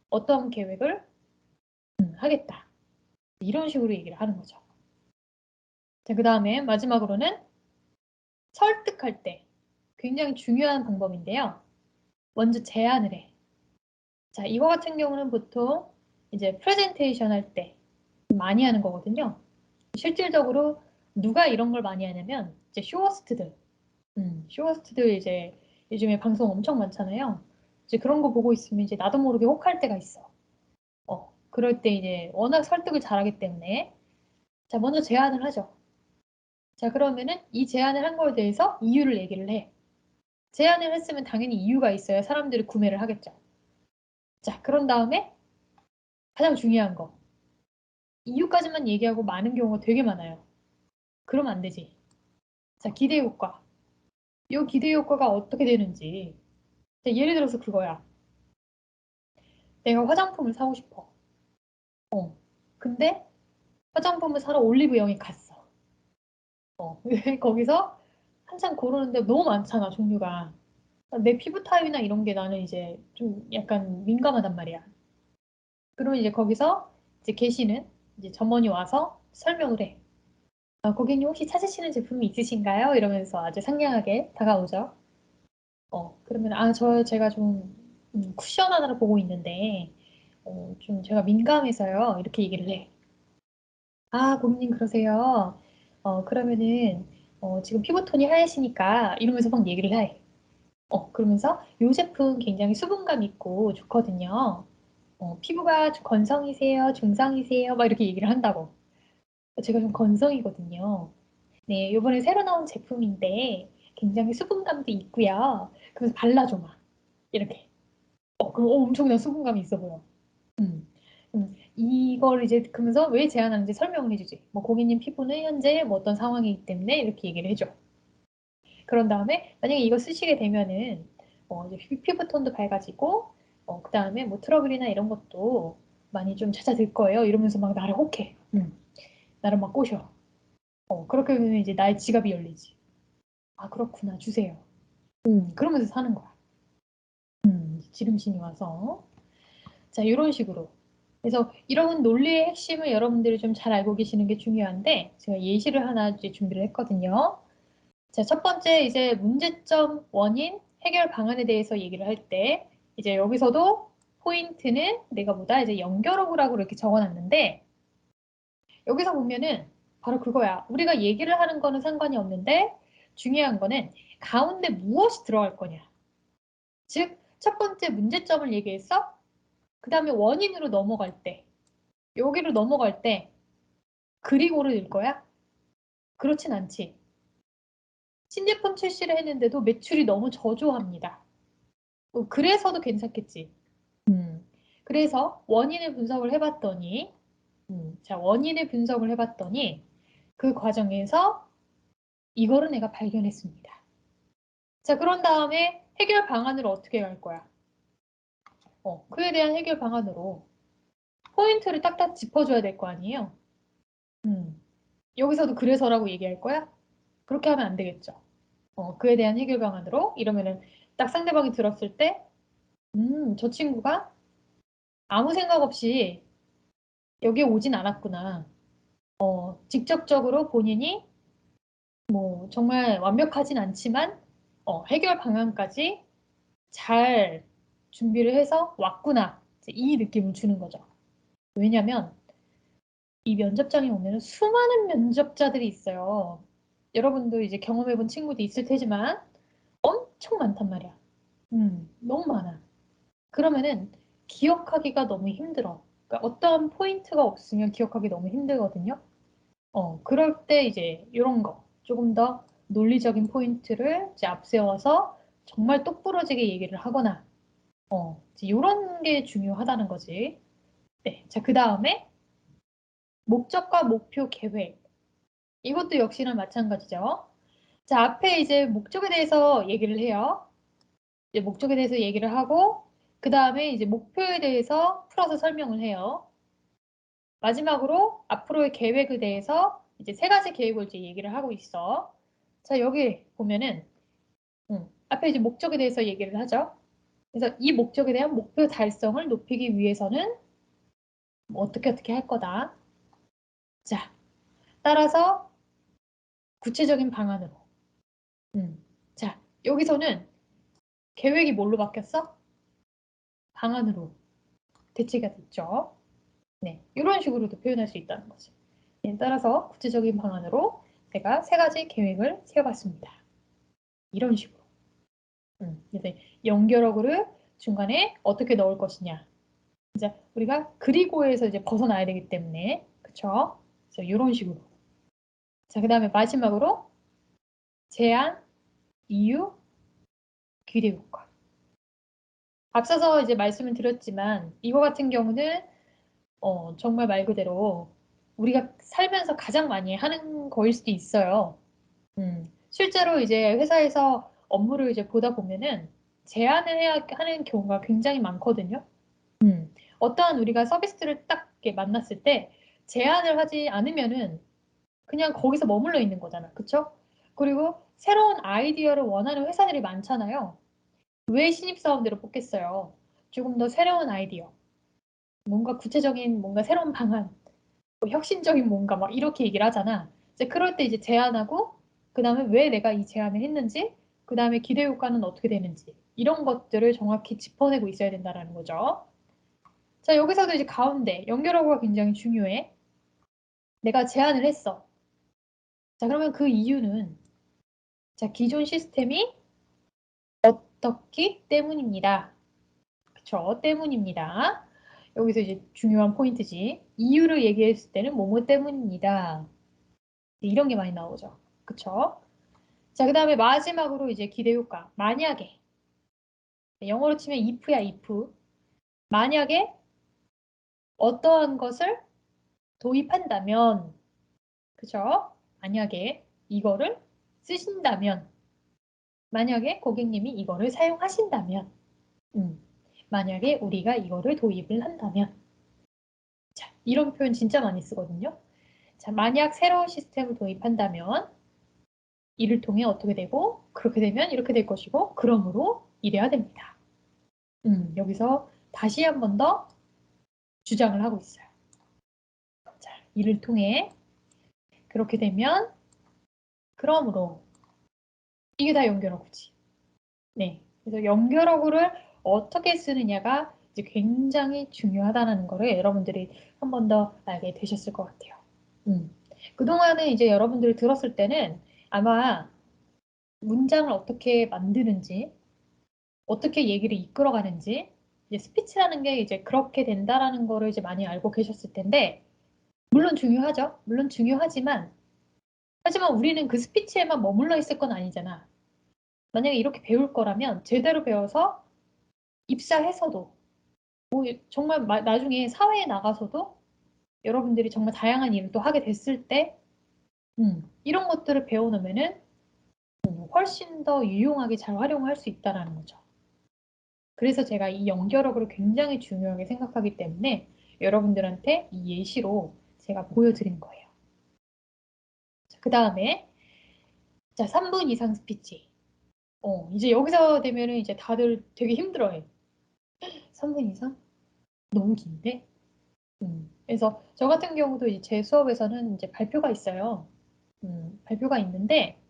어떤 계획을 하겠다. 이런 식으로 얘기를 하는 거죠. 자, 그 다음에 마지막으로는 설득할 때 굉장히 중요한 방법인데요. 먼저 제안을 해. 자, 이거 같은 경우는 보통 이제 프레젠테이션 할 때 많이 하는 거거든요. 실질적으로 누가 이런 걸 많이 하냐면 이제 쇼호스트들. 쇼호스트들 이제 요즘에 방송 엄청 많잖아요. 이제 그런 거 보고 있으면 이제 나도 모르게 혹할 때가 있어. 그럴 때 이제 워낙 설득을 잘하기 때문에 자, 먼저 제안을 하죠. 자, 그러면은 이 제안을 한 거에 대해서 이유를 얘기를 해. 제안을 했으면 당연히 이유가 있어야 사람들이 구매를 하겠죠. 자, 그런 다음에 가장 중요한 거. 이유까지만 얘기하고 많은 경우가 되게 많아요. 그러면 안 되지. 자, 기대 효과. 이 기대 효과가 어떻게 되는지. 자, 예를 들어서 그거야. 내가 화장품을 사고 싶어. 근데 화장품을 사러 올리브영에 갔어. 거기서 한참 고르는데 너무 많잖아, 종류가. 내 피부 타입이나 이런 게 나는 이제 좀 약간 민감하단 말이야. 그러면 이제 거기서 이제 계시는 이제 점원이 와서 설명을 해. 아, 고객님 혹시 찾으시는 제품이 있으신가요? 이러면서 아주 상냥하게 다가오죠. 그러면 제가 좀 쿠션 하나를 보고 있는데 좀 제가 민감해서요. 이렇게 얘기를 해. 아, 고객님 그러세요. 그러면은 지금 피부톤이 하얘시니까 이러면서 막 얘기를 해. 그러면서 이 제품 굉장히 수분감 있고 좋거든요. 피부가 건성이세요? 중성이세요? 막 이렇게 얘기를 한다고. 제가 좀 건성이거든요. 네, 이번에 새로 나온 제품인데 굉장히 수분감도 있고요. 그래서 발라줘 막 이렇게. 그럼 엄청난 수분감이 있어 보여. 음. 이걸 이제 그러면서 왜 제안하는지 설명을 해주지. 뭐 고객님 피부는 현재 뭐 어떤 상황이기 때문에 이렇게 얘기를 해줘. 그런 다음에 만약에 이거 쓰시게 되면은 이제 피부톤도 밝아지고 그 다음에 뭐 트러블이나 이런 것도 많이 좀 잦아들 거예요. 이러면서 막 나를 혹해. 나를 막 꼬셔. 그렇게 되면 이제 나의 지갑이 열리지. 아, 그렇구나. 주세요. 그러면서 사는 거야. 지름신이 와서. 자, 이런 식으로. 그래서 이런 논리의 핵심을 여러분들이 좀 잘 알고 계시는 게 중요한데, 제가 예시를 하나 이제 준비를 했거든요. 자, 첫 번째 이제 문제점, 원인, 해결 방안에 대해서 얘기를 할 때, 이제 여기서도 포인트는 내가 보다 이제 연결어구라고 이렇게 적어놨는데, 여기서 보면은 바로 그거야. 우리가 얘기를 하는 거는 상관이 없는데, 중요한 거는 가운데 무엇이 들어갈 거냐. 즉, 첫 번째 문제점을 얘기했어? 그 다음에 원인으로 넘어갈 때, 여기로 넘어갈 때, 그리고를 넣을 거야? 그렇진 않지. 신제품 출시를 했는데도 매출이 너무 저조합니다. 그래서도 괜찮겠지. 그래서 원인을 분석을 해봤더니, 자, 원인을 분석을 해봤더니, 그 과정에서 이거를 내가 발견했습니다. 자, 그런 다음에 해결 방안으로 어떻게 갈 거야? 그에 대한 해결 방안으로 포인트를 딱딱 짚어줘야 될 거 아니에요? 음, 여기서도 그래서라고 얘기할 거야? 그렇게 하면 안 되겠죠. 그에 대한 해결 방안으로 이러면은 딱 상대방이 들었을 때, 저 친구가 아무 생각 없이 여기에 오진 않았구나. 직접적으로 본인이 뭐 정말 완벽하진 않지만 해결 방안까지 잘 준비를 해서 왔구나. 이제 이 느낌을 주는 거죠. 왜냐면 이 면접장에 오면 수많은 면접자들이 있어요. 여러분도 이제 경험해본 친구도 있을 테지만 엄청 많단 말이야. 너무 많아. 그러면은 기억하기가 너무 힘들어. 그러니까 어떠한 포인트가 없으면 기억하기 너무 힘들거든요. 그럴 때 이제 이런 거 조금 더 논리적인 포인트를 이제 앞세워서 정말 똑부러지게 얘기를 하거나 이제 이런 게 중요하다는 거지. 네, 자, 그 다음에 목적과 목표 계획. 이것도 역시나 마찬가지죠. 자, 앞에 이제 목적에 대해서 얘기를 해요. 이제 목적에 대해서 얘기를 하고 그 다음에 이제 목표에 대해서 풀어서 설명을 해요. 마지막으로 앞으로의 계획에 대해서 이제 세 가지 계획을 이제 얘기를 하고 있어. 자, 여기 보면은 앞에 이제 목적에 대해서 얘기를 하죠. 그래서 이 목적에 대한 목표 달성을 높이기 위해서는 뭐 어떻게 할 거다. 자, 따라서 구체적인 방안으로. 자, 여기서는 계획이 뭘로 바뀌었어? 방안으로 대체가 됐죠. 네, 이런 식으로도 표현할 수 있다는 거지. 네, 따라서 구체적인 방안으로 제가 세 가지 계획을 세워봤습니다. 이런 식으로. 이제 연결어구를 중간에 어떻게 넣을 것이냐. 이제 우리가 그리고에서 이제 벗어나야 되기 때문에, 그쵸? 그래서 이런 식으로. 자, 그 다음에 마지막으로 제안, 이유, 기대 효과. 앞서서 이제 말씀을 드렸지만 이거 같은 경우는 정말 말 그대로 우리가 살면서 가장 많이 하는 거일 수도 있어요. 실제로 이제 회사에서 업무를 이제 보다 보면은 제안을 해야 하는 경우가 굉장히 많거든요. 어떠한 우리가 서비스를 딱 이렇게 만났을 때 제안을 하지 않으면은 그냥 거기서 머물러 있는 거잖아. 그쵸? 그리고 새로운 아이디어를 원하는 회사들이 많잖아요. 왜 신입사원들을 뽑겠어요? 조금 더 새로운 아이디어, 뭔가 구체적인 뭔가 새로운 방안, 뭐 혁신적인 뭔가 막 이렇게 얘기를 하잖아. 이제 그럴 때 이제 제안하고 그다음에 왜 내가 이 제안을 했는지, 그다음에 기대 효과는 어떻게 되는지 이런 것들을 정확히 짚어내고 있어야 된다라는 거죠. 자, 여기서도 이제 가운데 연결하고가 굉장히 중요해. 내가 제안을 했어. 자, 그러면 그 이유는 자, 기존 시스템이 어떻기 때문입니다. 그쵸? 때문입니다. 여기서 이제 중요한 포인트지. 이유를 얘기했을 때는 뭐뭐 때문입니다. 이런 게 많이 나오죠. 그쵸? 자, 그 다음에 마지막으로 이제 기대 효과. 만약에. 영어로 치면 if야, if. 만약에 어떠한 것을 도입한다면, 그쵸? 만약에 이거를 쓰신다면, 만약에 고객님이 이거를 사용하신다면, 만약에 우리가 이거를 도입을 한다면, 자, 이런 표현 진짜 많이 쓰거든요. 자, 만약 새로운 시스템을 도입한다면, 이를 통해 어떻게 되고, 그렇게 되면 이렇게 될 것이고, 그러므로 이래야 됩니다. 여기서 다시 한 번 더 주장을 하고 있어요. 자, 이를 통해 그렇게 되면 그러므로 이게 다 연결어구지. 네, 그래서 연결어구를 어떻게 쓰느냐가 이제 굉장히 중요하다는 거를 여러분들이 한 번 더 알게 되셨을 것 같아요. 그동안은 이제 여러분들이 들었을 때는 아마 문장을 어떻게 만드는지, 어떻게 얘기를 이끌어가는지, 이제 스피치라는 게 이제 그렇게 된다라는 거를 이제 많이 알고 계셨을 텐데, 물론 중요하죠. 물론 중요하지만, 하지만 우리는 그 스피치에만 머물러 있을 건 아니잖아. 만약에 이렇게 배울 거라면 제대로 배워서 입사해서도, 뭐 정말 나중에 사회에 나가서도 여러분들이 정말 다양한 일을 또 하게 됐을 때, 이런 것들을 배워놓으면은 훨씬 더 유용하게 잘 활용할 수 있다라는 거죠. 그래서 제가 이 연결어구를 굉장히 중요하게 생각하기 때문에 여러분들한테 이 예시로 제가 보여드린 거예요. 그 다음에 자, 3분 이상 스피치. 이제 여기서 되면은 이제 다들 되게 힘들어해. 3분 이상? 너무 긴데? 그래서 저 같은 경우도 이제 제 수업에서는 이제 발표가 있어요. 발표가 있는데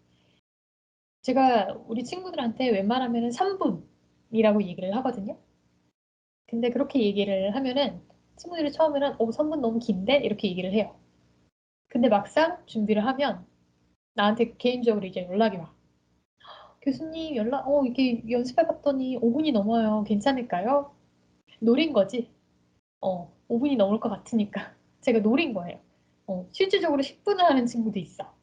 제가 우리 친구들한테 웬만하면은 3분이라고 얘기를 하거든요. 근데 그렇게 얘기를 하면은 친구들이 처음에는 3분 너무 긴데? 이렇게 얘기를 해요. 근데 막상 준비를 하면 나한테 개인적으로 이제 연락이 와. 교수님 이게 연습해봤더니 5분이 넘어요. 괜찮을까요? 노린 거지. 5분이 넘을 것 같으니까. 제가 노린 거예요. 실질적으로 10분을 하는 친구도 있어.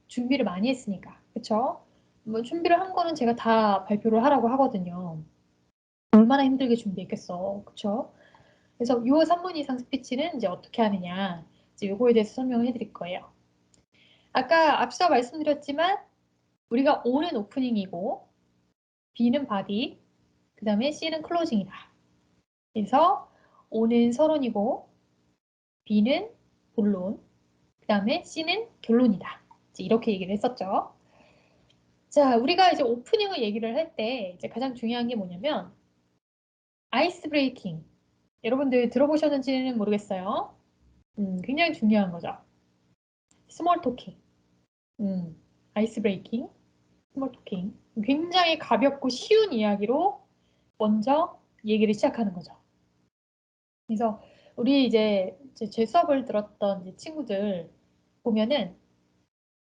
준비를 많이 했으니까. 그쵸? 뭐 준비를 한 거는 제가 다 발표를 하라고 하거든요. 얼마나 힘들게 준비했겠어. 그쵸? 그래서 요 3분 이상 스피치는 이제 어떻게 하느냐. 이제 요거에 대해서 설명을 해드릴 거예요. 아까 앞서 말씀드렸지만 우리가 O는 오프닝이고 B는 바디, 그 다음에 C는 클로징이다. 그래서 O는 서론이고 B는 본론, 그 다음에 C는 결론이다. 이렇게 얘기를 했었죠. 자, 우리가 이제 오프닝을 얘기를 할 때 이제 가장 중요한 게 뭐냐면 아이스 브레이킹. 여러분들 들어보셨는지는 모르겠어요. 굉장히 중요한 거죠. 스몰 토킹. 아이스 브레이킹, 스몰 토킹. 굉장히 가볍고 쉬운 이야기로 먼저 얘기를 시작하는 거죠. 그래서 우리 이제 제 수업을 들었던 이제 친구들 보면은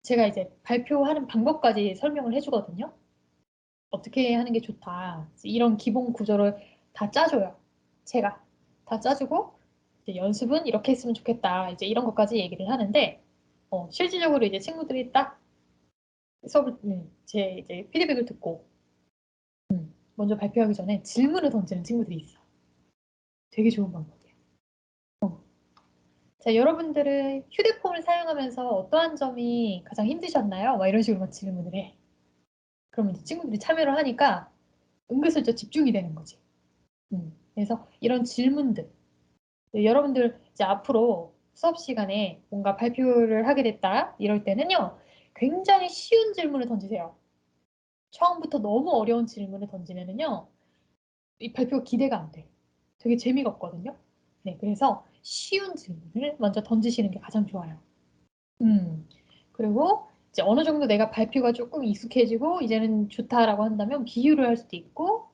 제가 이제 발표하는 방법까지 설명을 해주거든요. 어떻게 하는 게 좋다. 이런 기본 구조를 다 짜줘요. 제가 다 짜주고 이제 연습은 이렇게 했으면 좋겠다. 이제 이런 것까지 얘기를 하는데 실질적으로 이제 친구들이 딱 수업을, 제 이제 피드백을 듣고, 먼저 발표하기 전에 질문을 던지는 친구들이 있어. 되게 좋은 방법이에요. 자, 여러분들은 휴대폰을 사용하면서 어떠한 점이 가장 힘드셨나요? 막 이런 식으로 막 질문을 해. 그러면 이제 친구들이 참여를 하니까 은근슬쩍 집중이 되는 거지. 그래서 이런 질문들, 여러분들 이제 앞으로 수업 시간에 뭔가 발표를 하게 됐다 이럴 때는요, 굉장히 쉬운 질문을 던지세요. 처음부터 너무 어려운 질문을 던지면은요, 이 발표가 기대가 안 돼. 되게 재미가 없거든요. 네, 그래서 쉬운 질문을 먼저 던지시는 게 가장 좋아요. 그리고 이제 어느 정도 내가 발표가 조금 익숙해지고 이제는 좋다라고 한다면 비유를 할 수도 있고,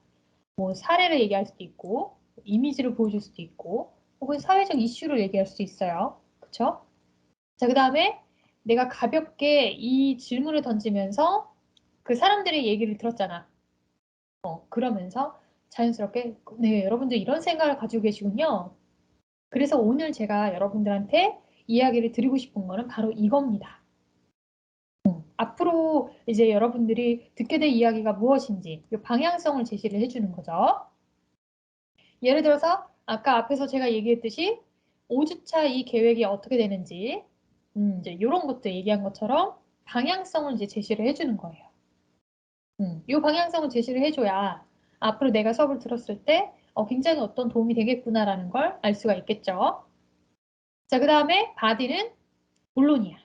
뭐 사례를 얘기할 수도 있고, 이미지를 보여줄 수도 있고, 혹은 사회적 이슈를 얘기할 수도 있어요. 그쵸? 자, 그 다음에 내가 가볍게 이 질문을 던지면서 그 사람들의 얘기를 들었잖아. 그러면서 자연스럽게, 네, 여러분들 이런 생각을 가지고 계시군요. 그래서 오늘 제가 여러분들한테 이야기를 드리고 싶은 거는 바로 이겁니다. 앞으로 이제 여러분들이 듣게 될 이야기가 무엇인지 이 방향성을 제시를 해주는 거죠. 예를 들어서 아까 앞에서 제가 얘기했듯이 5주차 이 계획이 어떻게 되는지 이제 이런 것도 얘기한 것처럼 방향성을 이제 제시를 해주는 거예요. 이 방향성을 제시를 해줘야 앞으로 내가 수업을 들었을 때 굉장히 어떤 도움이 되겠구나라는 걸 알 수가 있겠죠. 자, 그 다음에 바디는 본론이야.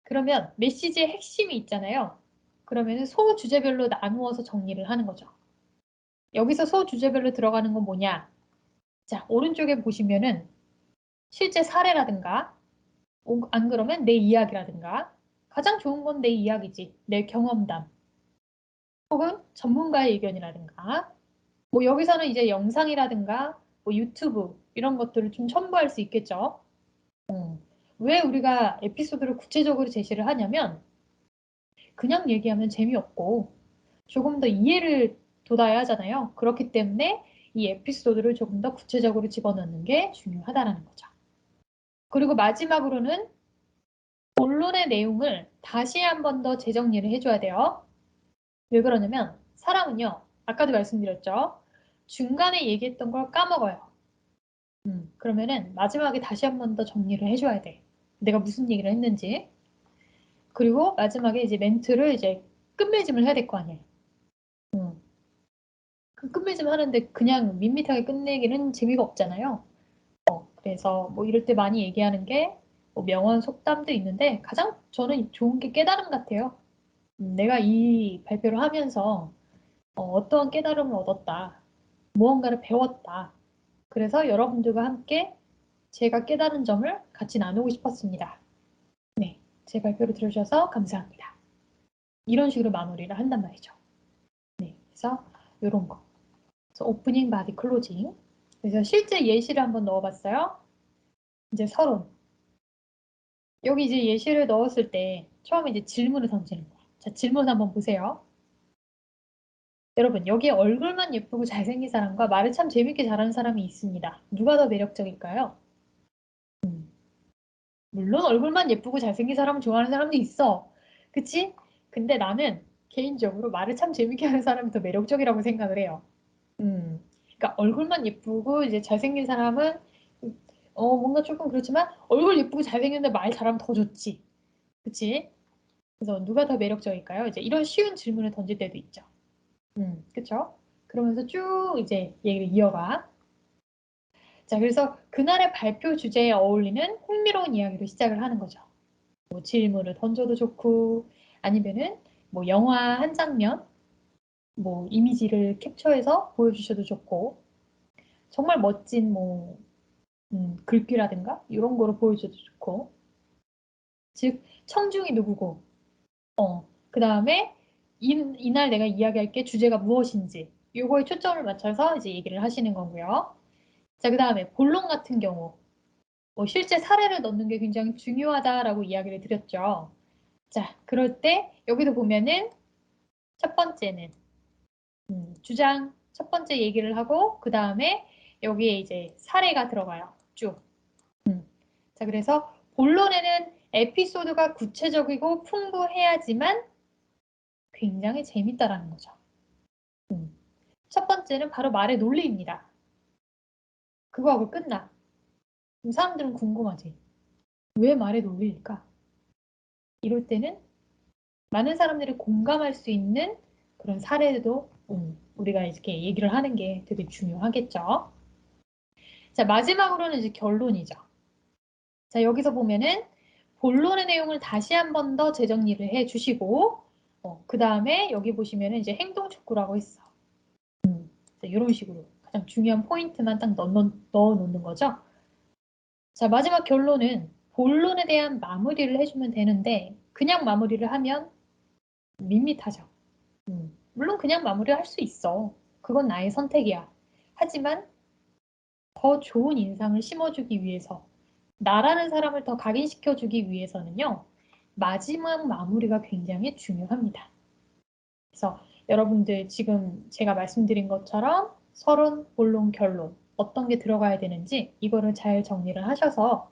그러면 메시지의 핵심이 있잖아요. 그러면 소주제별로 나누어서 정리를 하는 거죠. 여기서 소주제별로 들어가는 건 뭐냐? 자, 오른쪽에 보시면은 실제 사례라든가 안 그러면 내 이야기라든가 가장 좋은 건 내 이야기지. 내 경험담. 혹은 전문가의 의견이라든가 뭐 여기서는 이제 영상이라든가 뭐 유튜브 이런 것들을 좀 첨부할 수 있겠죠. 왜 우리가 에피소드를 구체적으로 제시를 하냐면 그냥 얘기하면 재미없고 조금 더 이해를 돋아야 하잖아요. 그렇기 때문에 이 에피소드를 조금 더 구체적으로 집어넣는 게 중요하다는 거죠. 그리고 마지막으로는 본론의 내용을 다시 한 번 더 재정리를 해줘야 돼요. 왜 그러냐면 사람은요, 아까도 말씀드렸죠. 중간에 얘기했던 걸 까먹어요. 그러면은 마지막에 다시 한 번 더 정리를 해줘야 돼. 내가 무슨 얘기를 했는지. 그리고 마지막에 이제 멘트를 이제 끝맺음을 해야 될 거 아니에요. 그 끝맺음 하는데 그냥 밋밋하게 끝내기는 재미가 없잖아요. 그래서 뭐 이럴 때 많이 얘기하는 게뭐 명언 속담도 있는데 가장 저는 좋은 게 깨달음 같아요. 내가 이 발표를 하면서 어떠한 깨달음을 얻었다. 무언가를 배웠다. 그래서 여러분들과 함께 제가 깨달은 점을 같이 나누고 싶었습니다. 네, 제 발표를 들어주셔서 감사합니다. 이런 식으로 마무리를 한단 말이죠. 네, 그래서 이런 거. 그래서 오프닝, 바디, 클로징. 그래서 실제 예시를 한번 넣어봤어요. 이제 서론. 여기 이제 예시를 넣었을 때 처음에 이제 질문을 던지는 거예요. 자, 질문 한번 보세요. 여러분, 여기에 얼굴만 예쁘고 잘생긴 사람과 말을 참 재밌게 잘하는 사람이 있습니다. 누가 더 매력적일까요? 물론 얼굴만 예쁘고 잘생긴 사람을 좋아하는 사람도 있어. 그치? 근데 나는 개인적으로 말을 참 재밌게 하는 사람이 더 매력적이라고 생각을 해요. 그러니까 얼굴만 예쁘고 이제 잘생긴 사람은 뭔가 조금 그렇지만 얼굴 예쁘고 잘생겼는데 말 잘하면 더 좋지. 그치? 그래서 누가 더 매력적일까요? 이제 이런 쉬운 질문을 던질 때도 있죠. 그쵸? 그러면서 쭉 이제 얘기를 이어가. 자, 그래서 그날의 발표 주제에 어울리는 흥미로운 이야기로 시작을 하는 거죠. 뭐 질문을 던져도 좋고, 아니면은 뭐 영화 한 장면, 뭐 이미지를 캡처해서 보여주셔도 좋고, 정말 멋진 뭐 글귀라든가 이런 거를 보여줘도 좋고, 즉 청중이 누구고, 그 다음에 이날 내가 이야기할 게 주제가 무엇인지 요거에 초점을 맞춰서 이제 얘기를 하시는 거고요. 자, 그 다음에 본론 같은 경우 뭐 실제 사례를 넣는 게 굉장히 중요하다라고 이야기를 드렸죠. 자, 그럴 때 여기도 보면은 첫 번째는 주장 첫 번째 얘기를 하고 그 다음에 여기에 이제 사례가 들어가요. 쭉. 자, 그래서 본론에는 에피소드가 구체적이고 풍부해야지만 굉장히 재밌다라는 거죠. 첫 번째는 바로 말의 논리입니다. 그거하고 끝나. 그럼 사람들은 궁금하지. 왜 말의 논리일까? 이럴 때는 많은 사람들이 공감할 수 있는 그런 사례도 우리가 이렇게 얘기를 하는 게 되게 중요하겠죠. 자, 마지막으로는 이제 결론이죠. 자, 여기서 보면은 본론의 내용을 다시 한 번 더 재정리를 해 주시고, 그 다음에 여기 보시면은 이제 행동 촉구라고 했어. 자, 이런 식으로 가장 중요한 포인트만 딱 넣어 놓는 거죠. 자, 마지막 결론은 본론에 대한 마무리를 해주면 되는데, 그냥 마무리를 하면 밋밋하죠. 물론 그냥 마무리를 할 수 있어. 그건 나의 선택이야. 하지만 더 좋은 인상을 심어주기 위해서, 나라는 사람을 더 각인시켜주기 위해서는요, 마지막 마무리가 굉장히 중요합니다. 그래서 여러분들 지금 제가 말씀드린 것처럼 서론, 본론, 결론 어떤 게 들어가야 되는지 이거를 잘 정리를 하셔서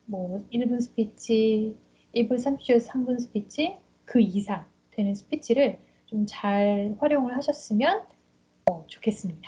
뭐 1분 스피치, 1분 30초, 3분 스피치 그 이상 되는 스피치를 좀 잘 활용을 하셨으면 좋겠습니다.